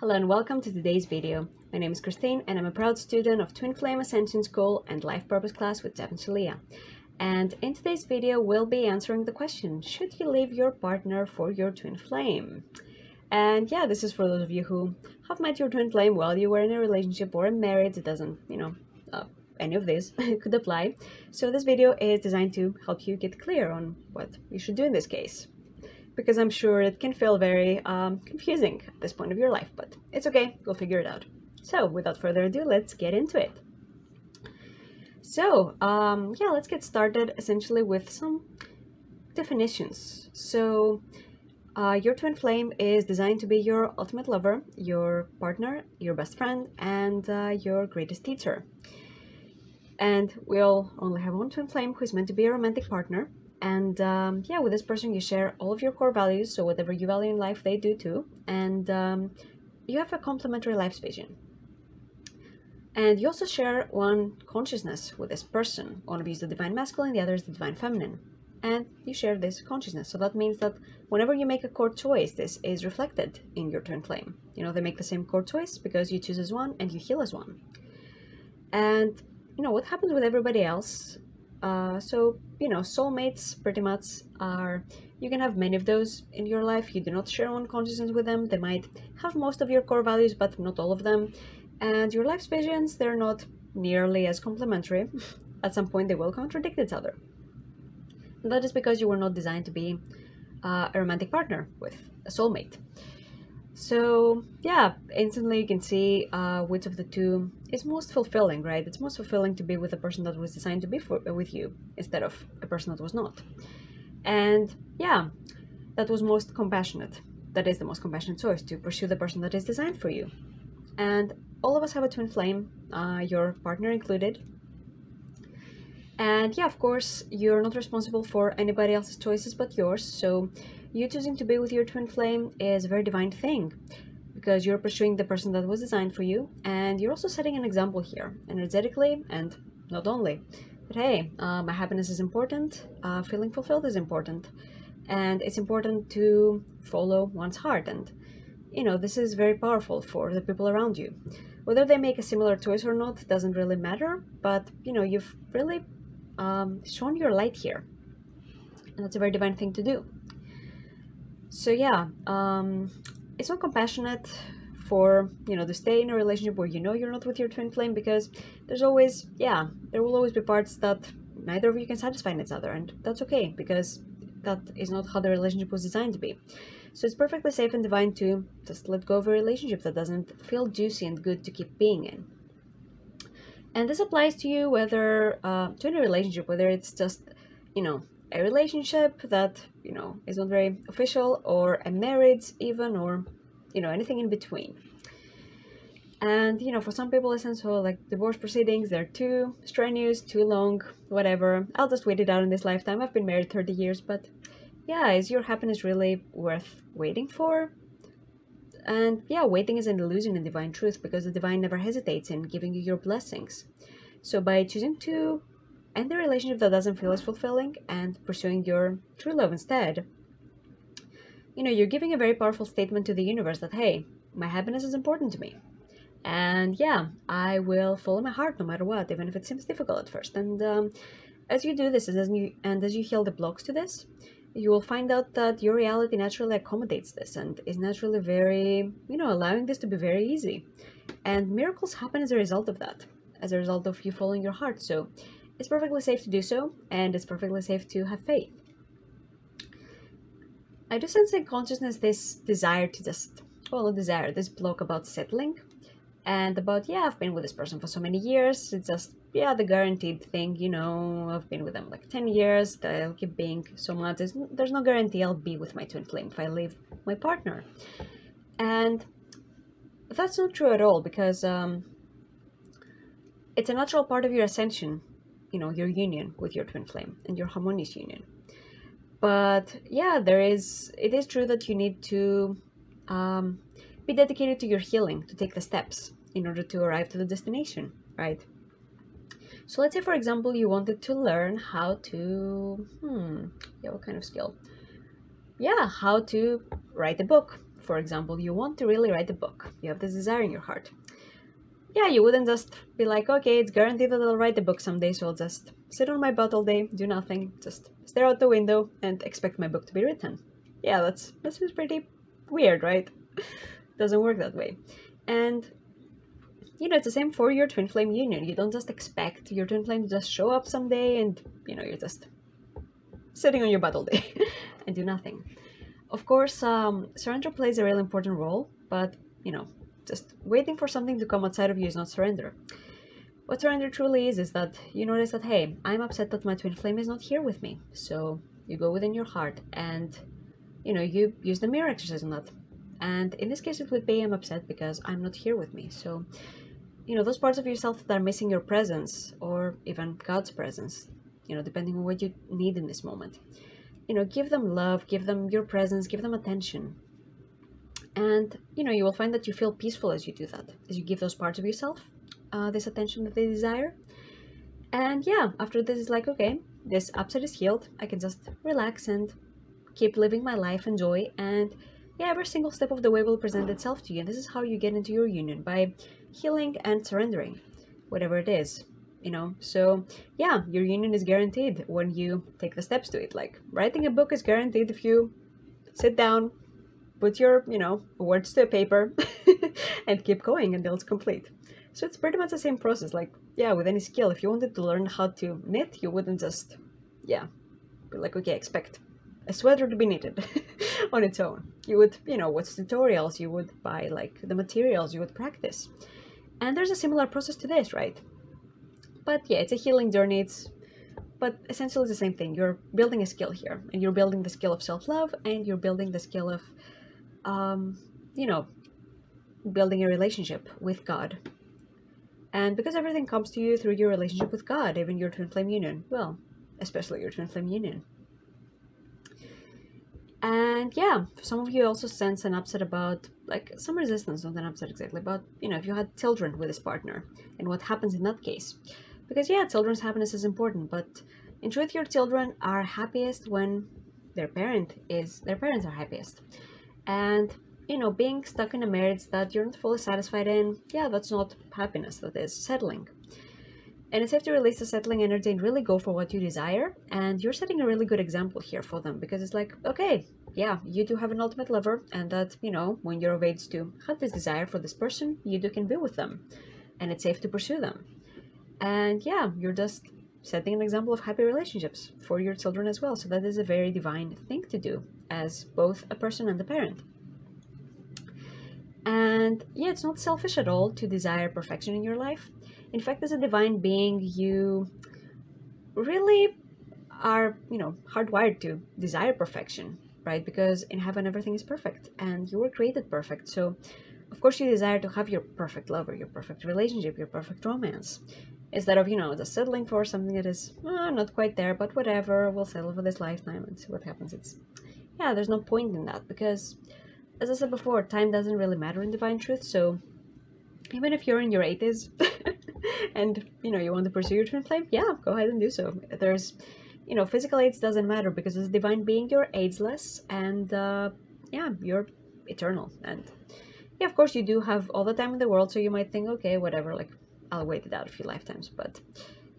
Hello and welcome to today's video. My name is Christine and I'm a proud student of Twin Flame Ascension School and Life Purpose class with Jeff and Shalia. And in today's video, we'll be answering the question, should you leave your partner for your twin flame? And yeah, this is for those of you who have met your twin flame while you were in a relationship or married. It doesn't, any of this could apply. So this video is designed to help you get clear on what you should do in this case, because I'm sure it can feel very confusing at this point of your life, but it's okay, we'll figure it out. So without further ado, let's get into it. So yeah, let's get started essentially with some definitions. So your twin flame is designed to be your ultimate lover, your partner, your best friend, and your greatest teacher. And we'll only have one twin flame who is meant to be a romantic partner. And yeah, with this person you share all of your core values, so whatever you value in life they do too, and you have a complementary life vision. And you also share one consciousness with this person. One of you is the divine masculine, the other is the divine feminine, and you share this consciousness. So that means that whenever you make a core choice, this is reflected in your twin flame. You know, they make the same core choice because you choose as one and you heal as one. And you know what happens with everybody else. So, you know, soulmates pretty much are, you can have many of those in your life. You do not share one consciousness with them. They might have most of your core values, but not all of them. And your life's visions, they're not nearly as complementary. At some point, they will contradict each other. And that is because you were not designed to be a romantic partner with a soulmate. So yeah, instantly you can see which of the two is most fulfilling, right? It's most fulfilling to be with a person that was designed to be with you instead of a person that was not. And yeah, that was most compassionate. That is the most compassionate choice, to pursue the person that is designed for you. And all of us have a twin flame, your partner included. And yeah, of course, you're not responsible for anybody else's choices but yours. So you choosing to be with your twin flame is a very divine thing, because you're pursuing the person that was designed for you, and you're also setting an example here, energetically, and not only. But hey, my happiness is important, feeling fulfilled is important, and it's important to follow one's heart. And you know, this is very powerful for the people around you. Whether they make a similar choice or not doesn't really matter, but you know, you've really shown your light here, and that's a very divine thing to do. So yeah, it's not compassionate for, you know, to stay in a relationship where you know you're not with your twin flame, because there's always, yeah, there will always be parts that neither of you can satisfy each other, and that's okay, because that is not how the relationship was designed to be. So it's perfectly safe and divine to just let go of a relationship that doesn't feel juicy and good to keep being in. And this applies to you whether to any relationship, whether it's just, you know, a relationship that, you know, is not very official, or a marriage even, or, you know, anything in between. And, you know, for some people, essentially, like divorce proceedings, they're too strenuous, too long, whatever. I'll just wait it out in this lifetime. I've been married 30 years, but yeah, is your happiness really worth waiting for? And yeah, waiting is an illusion in divine truth, because the divine never hesitates in giving you your blessings. So by choosing to end the relationship that doesn't feel as fulfilling and pursuing your true love instead, you know, you're giving a very powerful statement to the universe that, hey, my happiness is important to me. And yeah, I will follow my heart no matter what, even if it seems difficult at first. And as you do this, as you heal the blocks to this, you will find out that your reality naturally accommodates this and is naturally very, you know, allowing this to be very easy. And miracles happen as a result of that, as a result of you following your heart. So it's perfectly safe to do so, and it's perfectly safe to have faith. I do sense in consciousness this desire to just, well, a desire, this block about settling, and about, yeah, I've been with this person for so many years, it's just, yeah, the guaranteed thing, you know, I've been with them like 10 years, they'll keep being so much, there's no guarantee I'll be with my twin flame if I leave my partner. And that's not true at all, because it's a natural part of your ascension, you know, your union with your twin flame and your harmonious union. But yeah, it is true that you need to be dedicated to your healing, to take the steps in order to arrive to the destination, right? So let's say, for example, you wanted to learn how to, yeah, what kind of skill? Yeah, how to write a book, for example, you want to really write a book. You have this desire in your heart. Yeah, you wouldn't just be like, okay, it's guaranteed that I'll write a book someday, so I'll just sit on my butt all day, do nothing, just stare out the window and expect my book to be written. Yeah, that seems pretty weird, right? Doesn't work that way. And you know, it's the same for your twin flame union. You don't just expect your twin flame to just show up someday and, you know, you're just sitting on your butt all day and do nothing. Of course, surrender plays a really important role, but, you know, just waiting for something to come outside of you is not surrender. What surrender truly is that you notice that, hey, I'm upset that my twin flame is not here with me. So you go within your heart and, you know, you use the mirror exercise on that. And in this case, it would be, I'm upset because I'm not here with me. So, you know, those parts of yourself that are missing your presence or even God's presence, you know, depending on what you need in this moment, you know, give them love, give them your presence, give them attention. And, you know, you will find that you feel peaceful as you do that, as you give those parts of yourself this attention that they desire. And yeah, after this is like, okay, this upset is healed. I can just relax and keep living my life, enjoy. And yeah, every single step of the way will present itself to you. And this is how you get into your union, by healing and surrendering, whatever it is, you know. So yeah, your union is guaranteed when you take the steps to it. Like writing a book is guaranteed if you sit down, put your, you know, words to a paper and keep going until it's complete. So it's pretty much the same process. Like, yeah, with any skill, if you wanted to learn how to knit, you wouldn't just, yeah, be like, okay, expect a sweater to be knitted on its own. You would, you know, watch tutorials, you would buy like the materials, you would practice. And there's a similar process to this, right? But yeah, it's a healing journey. But essentially it's the same thing. You're building a skill here, and you're building the skill of self-love, and you're building the skill of, you know, building a relationship with God. And because everything comes to you through your relationship with God, even your twin flame union, well, especially your twin flame union. And yeah, some of you also sense an upset about, like, some resistance, not an upset exactly, but, you know, if you had children with this partner and what happens in that case. Because yeah, children's happiness is important, but in truth, your children are happiest when their parents are happiest. And, you know, being stuck in a marriage that you're not fully satisfied in, yeah, that's not happiness, that is settling. And it's safe to release the settling energy and really go for what you desire. And you're setting a really good example here for them, because it's like, okay, yeah, you do have an ultimate lover, and that, you know, when you're of age to have this desire for this person, you do can be with them, and it's safe to pursue them. And yeah, you're just setting an example of happy relationships for your children as well. So that is a very divine thing to do as both a person and a parent. And yeah, it's not selfish at all to desire perfection in your life. In fact, as a divine being, you really are, you know, hardwired to desire perfection, right? Because in heaven, everything is perfect and you were created perfect. So of course you desire to have your perfect lover, your perfect relationship, your perfect romance, instead of, you know, just settling for something that is not quite there, but whatever, we'll settle for this lifetime and see what happens. It's, yeah, there's no point in that, because as I said before, time doesn't really matter in divine truth. So even if you're in your 80s and, you know, you want to pursue your twin flame, yeah, go ahead and do so. There's, you know, physical age doesn't matter, because as a divine being, you're ageless, and yeah, you're eternal. And yeah, of course you do have all the time in the world, so you might think, okay, whatever, like, I'll wait it out a few lifetimes. But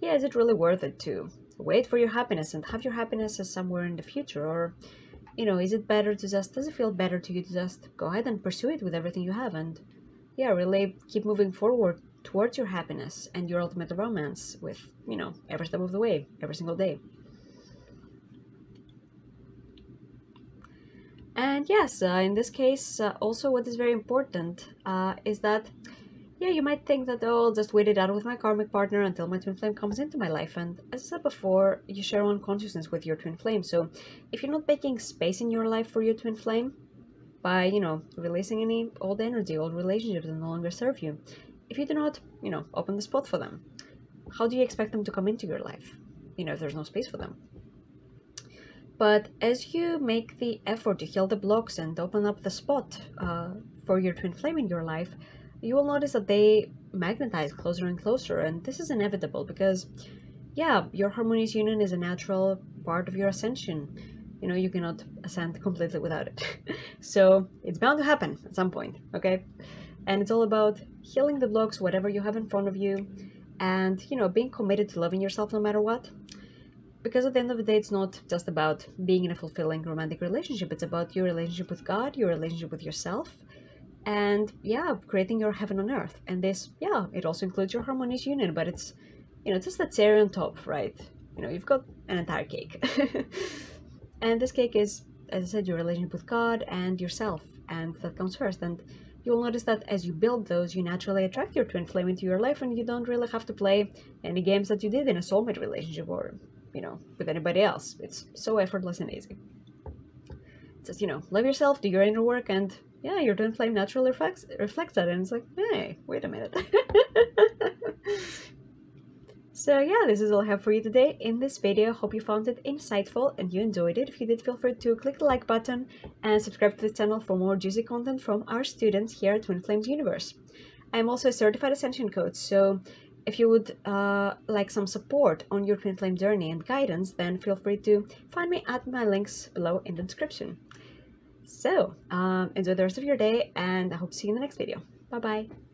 yeah, is it really worth it to wait for your happiness and have your happiness as somewhere in the future? Or, you know, is it better to just, does it feel better to you to just go ahead and pursue it with everything you have, and yeah, really keep moving forward towards your happiness and your ultimate romance with, you know, every step of the way, every single day. And yes, in this case, also what is very important is that, yeah, you might think that, oh, I'll just wait it out with my karmic partner until my twin flame comes into my life. And as I said before, you share one consciousness with your twin flame. So if you're not making space in your life for your twin flame by, you know, releasing any old energy, old relationships that no longer serve you, if you do not, you know, open the spot for them, how do you expect them to come into your life, you know, if there's no space for them? But as you make the effort to heal the blocks and open up the spot for your twin flame in your life, you will notice that they magnetize closer and closer. And this is inevitable because, yeah, your harmonious union is a natural part of your ascension. you know, you cannot ascend completely without it. So it's bound to happen at some point, okay? And it's all about healing the blocks, whatever you have in front of you, and, you know, being committed to loving yourself no matter what. Because at the end of the day, it's not just about being in a fulfilling romantic relationship. It's about your relationship with God, your relationship with yourself, and yeah, creating your heaven on earth. And this, yeah, it also includes your harmonious union, but it's, you know, just the cherry on top, right? You know, you've got an entire cake. And this cake is, as I said, your relationship with God and yourself, and that comes first. And you'll notice that as you build those, you naturally attract your twin flame into your life, and you don't really have to play any games that you did in a soulmate relationship or, you know, with anybody else. It's so effortless and easy. It's just, you know, love yourself, do your inner work, and yeah, your twin flame naturally reflects that, and it's like, hey, wait a minute. So yeah, this is all I have for you today in this video. Hope you found it insightful and you enjoyed it. If you did, feel free to click the like button and subscribe to the channel for more juicy content from our students here at Twin Flames Universe. I am also a certified ascension coach, so if you would like some support on your twin flame journey and guidance, then feel free to find me at my links below in the description. So enjoy the rest of your day, and I hope to see you in the next video. Bye bye.